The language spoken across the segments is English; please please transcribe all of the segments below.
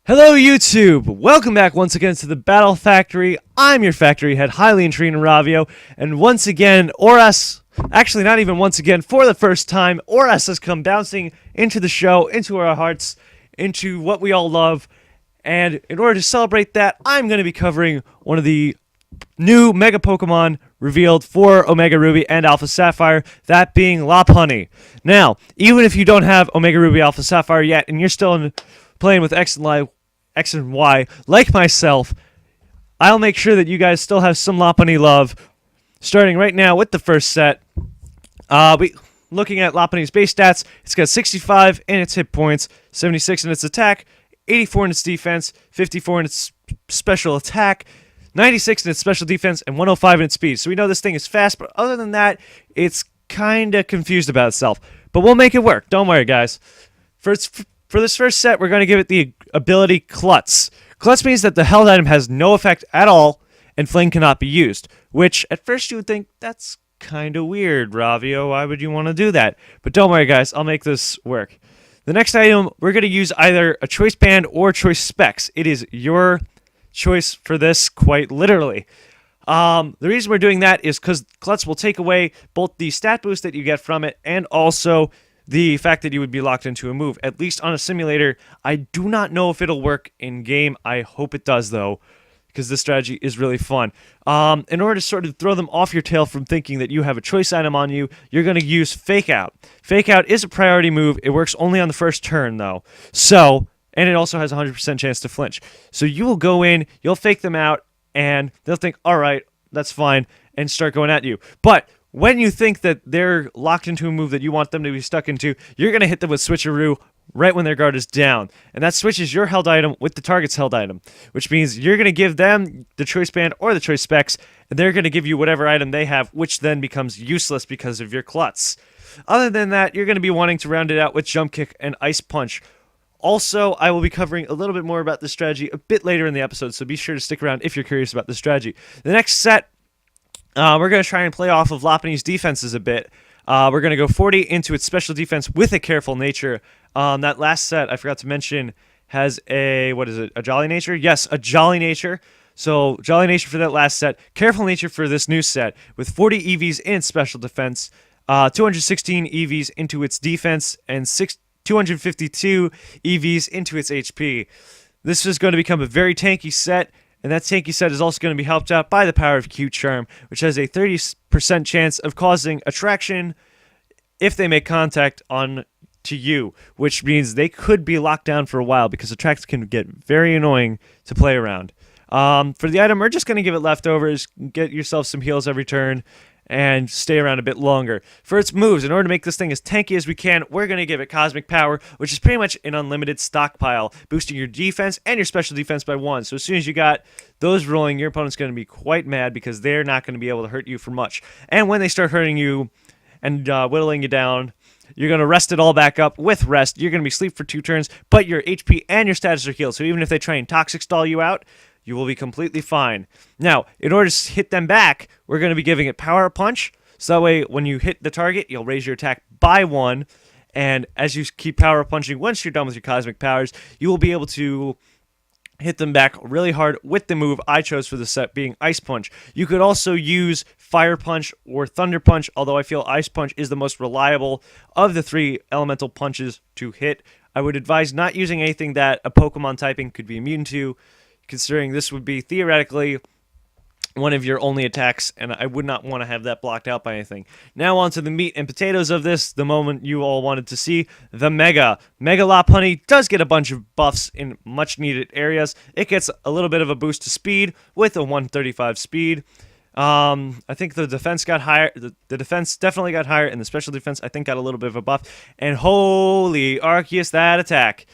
Hello YouTube! Welcome back once again to the Battle Factory. I'm your factory head, Hylian Trina Ravio, and once again, ORAS, actually not even once again, for the first time, ORAS has come bouncing into the show, into our hearts, into what we all love, and in order to celebrate that, I'm going to be covering one of the new Mega Pokemon revealed for Omega Ruby and Alpha Sapphire, that being Lopunny. Now, even if you don't have Omega Ruby Alpha Sapphire yet, and you're still playing with X and Y, like myself, I'll make sure that you guys still have some Lopunny love, starting right now with the first set. Looking at Lopunny's base stats, it's got 65 in its hit points, 76 in its attack, 84 in its defense, 54 in its special attack, 96 in its special defense, and 105 in its speed. So we know this thing is fast, but other than that, it's kind of confused about itself. But we'll make it work. Don't worry, guys. For this first set, we're going to give it the ability Klutz. Klutz means that the held item has no effect at all, and Fling cannot be used. Which, at first you would think, that's kind of weird, Ravio. Why would you want to do that? But don't worry, guys. I'll make this work. The next item, we're going to use either a Choice Band or Choice Specs. It is your choice for this, quite literally. The reason we're doing that is because Klutz will take away both the stat boost that you get from it, and also the fact that you would be locked into a move, at least on a simulator. I do not know if it'll work in-game. I hope it does, though, because this strategy is really fun. In order to sort of throw them off your tail from thinking that you have a choice item on you, you're going to use Fake Out. Fake Out is a priority move. It works only on the first turn, though. And it also has a 100% chance to flinch. So you will go in, you'll fake them out, and they'll think, all right, that's fine, and start going at you. But when you think that they're locked into a move that you want them to be stuck into, you're going to hit them with Switcheroo right when their guard is down. And that switches your held item with the target's held item, which means you're going to give them the Choice Band or the Choice Specs, and they're going to give you whatever item they have, which then becomes useless because of your Klutz. Other than that, you're going to be wanting to round it out with Jump Kick and Ice Punch. Also, I will be covering a little bit more about this strategy a bit later in the episode, so be sure to stick around if you're curious about the strategy. The next set, we're going to try and play off of Lopunny's defenses a bit. We're going to go 40 into its special defense with a Careful Nature. That last set, I forgot to mention, has a Jolly Nature? Yes, a Jolly Nature. So, Jolly Nature for that last set, Careful Nature for this new set, with 40 EVs in its special defense, 216 EVs into its defense, and 252 EVs into its HP. This is going to become a very tanky set, and that tanky set is also going to be helped out by the power of Q Charm, which has a 30% chance of causing attraction if they make contact on to you, which means they could be locked down for a while because attract can get very annoying to play around. For the item, we're just going to give it leftovers, get yourself some heals every turn, and stay around a bit longer. For its moves, in order to make this thing as tanky as we can, we're going to give it Cosmic Power, which is pretty much an unlimited stockpile, boosting your defense and your special defense by 1. So as soon as you got those rolling, your opponent's going to be quite mad because they're not going to be able to hurt you for much. And when they start hurting you and whittling you down, you're going to rest it all back up with Rest. You're going to be asleep for 2 turns, but your HP and your status are healed. So even if they try and Toxic Stall you out, you will be completely fine. Now, in order to hit them back, we're going to be giving it Power Punch. So that way, when you hit the target, you'll raise your attack by 1. And as you keep Power Punching, once you're done with your Cosmic Powers, you will be able to hit them back really hard with the move I chose for the set, being Ice Punch. You could also use Fire Punch or Thunder Punch, although I feel Ice Punch is the most reliable of the 3 elemental punches to hit. I would advise not using anything that a Pokemon typing could be immune to, considering this would be theoretically one of your only attacks, and I would not want to have that blocked out by anything. Now on to the meat and potatoes of this, the moment you all wanted to see, the Mega. Mega Lopunny does get a bunch of buffs in much-needed areas. It gets a little bit of a boost to speed with a 135 speed. I think the defense got higher. The defense definitely got higher, and the special defense, I think, got a little bit of a buff. And holy Arceus, that attack.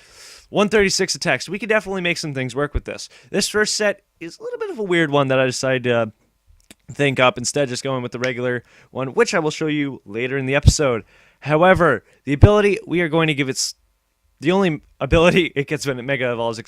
136 attacks. We could definitely make some things work with this. This first set is a little bit of a weird one that I decided to think up, instead just going with the regular one, which I will show you later in the episode. However, the ability we are going to give the only ability it gets when it Mega Evolves,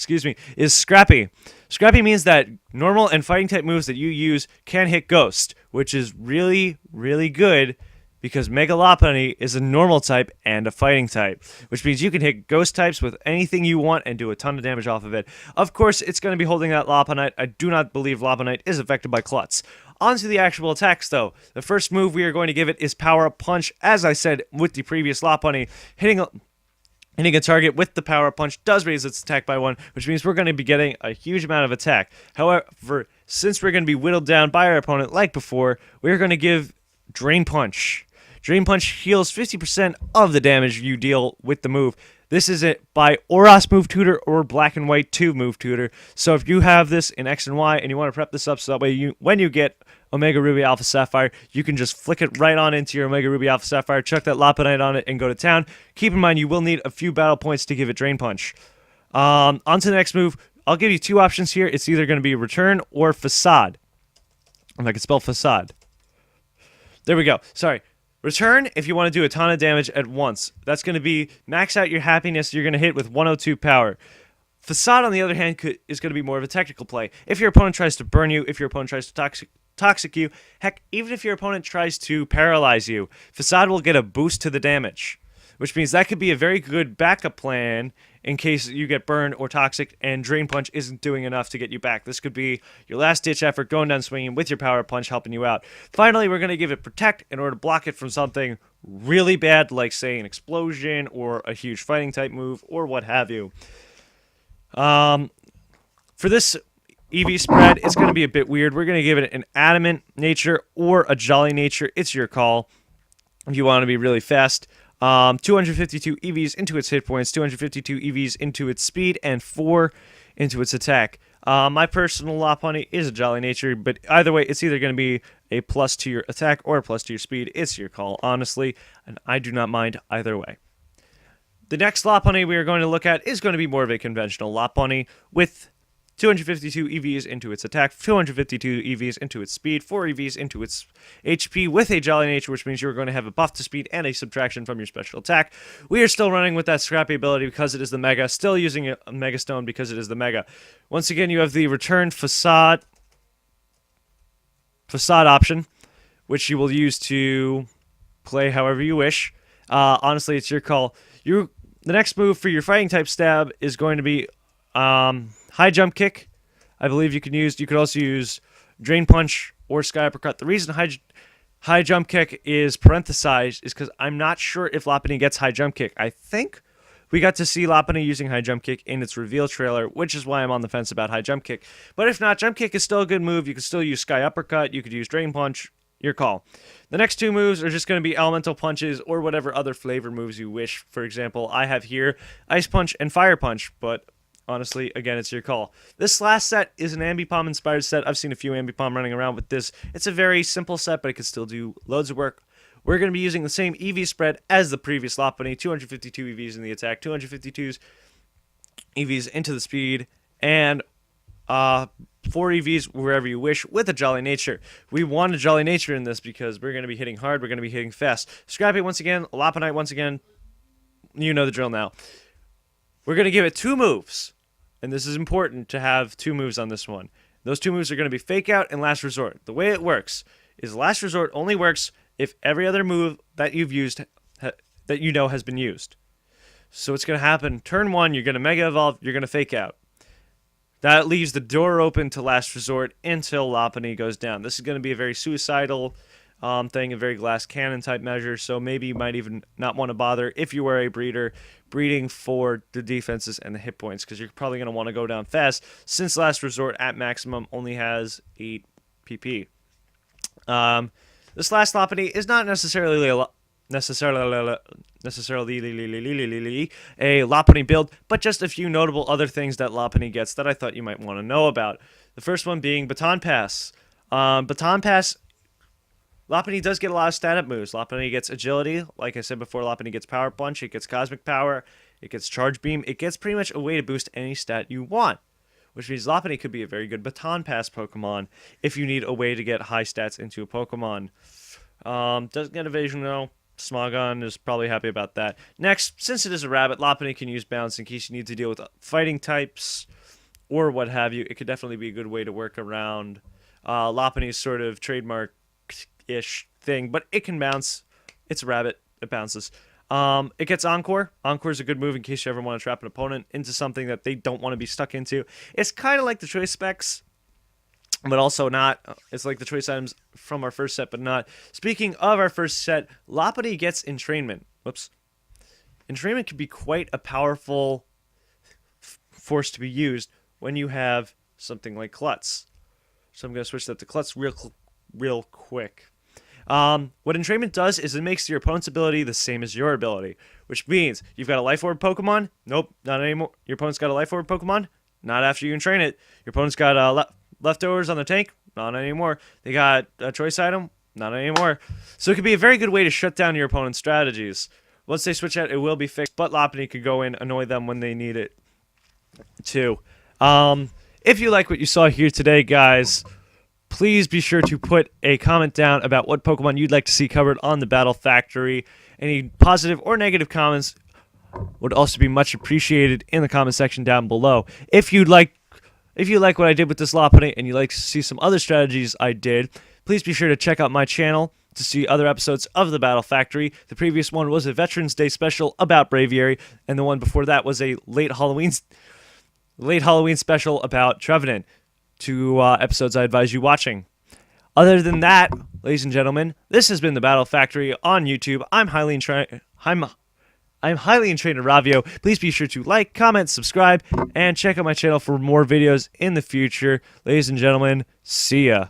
is Scrappy. Scrappy means that normal and fighting type moves that you use can hit Ghost, which is really, really good because Mega Lopunny is a normal type and a fighting type, which means you can hit ghost types with anything you want and do a ton of damage off of it. Of course, it's going to be holding that Lopunite. I do not believe Lopunite is affected by Klutz. On to the actual attacks, though. The first move we are going to give it is Power Up Punch. As I said with the previous Lopunny, hitting a target with the Power Up Punch does raise its attack by 1, which means we're going to be getting a huge amount of attack. However, since we're going to be whittled down by our opponent like before, we're going to give Drain Punch. Drain Punch heals 50% of the damage you deal with the move. This is it by ORAS Move Tutor or Black and White 2 Move Tutor. So if you have this in X and Y and you want to prep this up so that way when you get Omega Ruby Alpha Sapphire, you can just flick it right on into your Omega Ruby Alpha Sapphire, chuck that Lopunite on it, and go to town. Keep in mind you will need a few battle points to give it Drain Punch. On to the next move. I'll give you 2 options here. It's either going to be Return or Facade. If I can spell Facade. There we go. Sorry. Return if you want to do a ton of damage at once. That's going to be max out your happiness. You're going to hit with 102 power. Facade, on the other hand, is going to be more of a technical play. If your opponent tries to burn you, if your opponent tries to toxic you, heck, even if your opponent tries to paralyze you, Facade will get a boost to the damage, which means that could be a very good backup plan in case you get burned or toxic and Drain Punch isn't doing enough to get you back. This could be your last-ditch effort going down swinging with your Power Punch helping you out. Finally, we're going to give it Protect in order to block it from something really bad, like, say, an explosion or a huge fighting-type move or what have you. For this EV spread, it's going to be a bit weird. We're going to give it an Adamant nature or a Jolly nature. It's your call if you want to be really fast. 252 EVs into its hit points, 252 EVs into its speed, and 4 into its attack. My personal Lopunny is a Jolly nature, but either way, it's either going to be a plus to your attack or a plus to your speed. It's your call, honestly, and I do not mind either way. The next Lopunny we are going to look at is going to be more of a conventional Lopunny with 252 EVs into its attack, 252 EVs into its speed, 4 EVs into its HP with a Jolly nature, which means you're going to have a buff to speed and a subtraction from your special attack. We are still running with that Scrappy ability because it is the Mega, still using a Mega Stone because it is the Mega. Once again, you have the Return Facade option, which you will use to play however you wish. Honestly, it's your call. The next move for your fighting type stab is going to be High Jump Kick. I believe you could also use Drain Punch or Sky Uppercut. The reason High Jump Kick is parenthesized is because I'm not sure if Lopunny gets High Jump Kick. I think we got to see Lopunny using High Jump Kick in its reveal trailer, which is why I'm on the fence about High Jump Kick. But if not, Jump Kick is still a good move. You can still use Sky Uppercut. You could use Drain Punch. Your call. The next 2 moves are just going to be Elemental Punches or whatever other flavor moves you wish. For example, I have here Ice Punch and Fire Punch, but honestly, again, it's your call. This last set is an Ambipom inspired set. I've seen a few Ambipom running around with this. It's a very simple set, but it can still do loads of work. We're going to be using the same EV spread as the previous Lopunny, 252 EVs in the attack, 252 EVs into the speed, and 4 EVs wherever you wish with a Jolly nature. We want a Jolly nature in this because we're going to be hitting hard, we're going to be hitting fast. Scrappy once again, Lopunite once again, you know the drill now. We're going to give it 2 moves, and this is important to have 2 moves on this one. Those 2 moves are going to be Fake Out and Last Resort. The way it works is Last Resort only works if every other move that you've used that you know has been used. So it's going to happen turn 1, you're going to Mega Evolve, you're going to Fake Out. That leaves the door open to Last Resort until Lopunny goes down. This is going to be a very suicidal thing, a very glass cannon type measure, so maybe you might even not want to bother if you are a breeder breeding for the defenses and the hit points, because you're probably going to want to go down fast since Last Resort at maximum only has 8 PP. This last Lopunny is not necessarily a Lopunny build, but just a few notable other things that Lopunny gets that I thought you might want to know about. The first one being Baton Pass. Baton Pass, Lopunny does get a lot of stat-up moves. Lopunny gets Agility. Like I said before, Lopunny gets Power Punch. It gets Cosmic Power. It gets Charge Beam. It gets pretty much a way to boost any stat you want, which means Lopunny could be a very good Baton Pass Pokemon if you need a way to get high stats into a Pokemon. Doesn't get Evasion, though. Smogon is probably happy about that. Next, since it is a rabbit, Lopunny can use Bounce in case you need to deal with fighting types or what have you. It could definitely be a good way to work around Lopunny's sort of trademark-ish thing, but it can bounce It's a rabbit. It bounces. It gets Encore. Encore is a good move in case you ever want to trap an opponent into something that they don't want to be stuck into. It's kind of like the choice specs, but also not. It's like the choice items from our first set, but not. Speaking of our first set, Lopunny gets Entrainment. Whoops. Entrainment can be quite a powerful force to be used when you have something like Klutz. So I'm going to switch that to Klutz real quick. What Entrainment does is it makes your opponent's ability the same as your ability, which means you've got a Life Orb Pokemon. Nope, not anymore. Your opponent's got a Life Orb Pokemon. Not after you entrain it. Your opponent's got leftovers on the tank. Not anymore. They got a choice item. Not anymore. So it could be a very good way to shut down your opponent's strategies. Once they switch out, it will be fixed, but Lopunny could go in, annoy them when they need it, too. If you like what you saw here today, guys, please be sure to put a comment down about what Pokemon you'd like to see covered on the Battle Factory. Any positive or negative comments would also be much appreciated in the comment section down below. If you like what I did with this Lopunny and you'd like to see some other strategies I did, please be sure to check out my channel to see other episodes of the Battle Factory. The previous one was a Veterans Day special about Braviary, and the one before that was a late Halloween special about Trevenant. Two episodes I advise you watching. Other than that, ladies and gentlemen, this has been the Battle Factory on YouTube. I'm highly entrained Ravio. Please be sure to like, comment, subscribe, and check out my channel for more videos in the future. Ladies and gentlemen, see ya.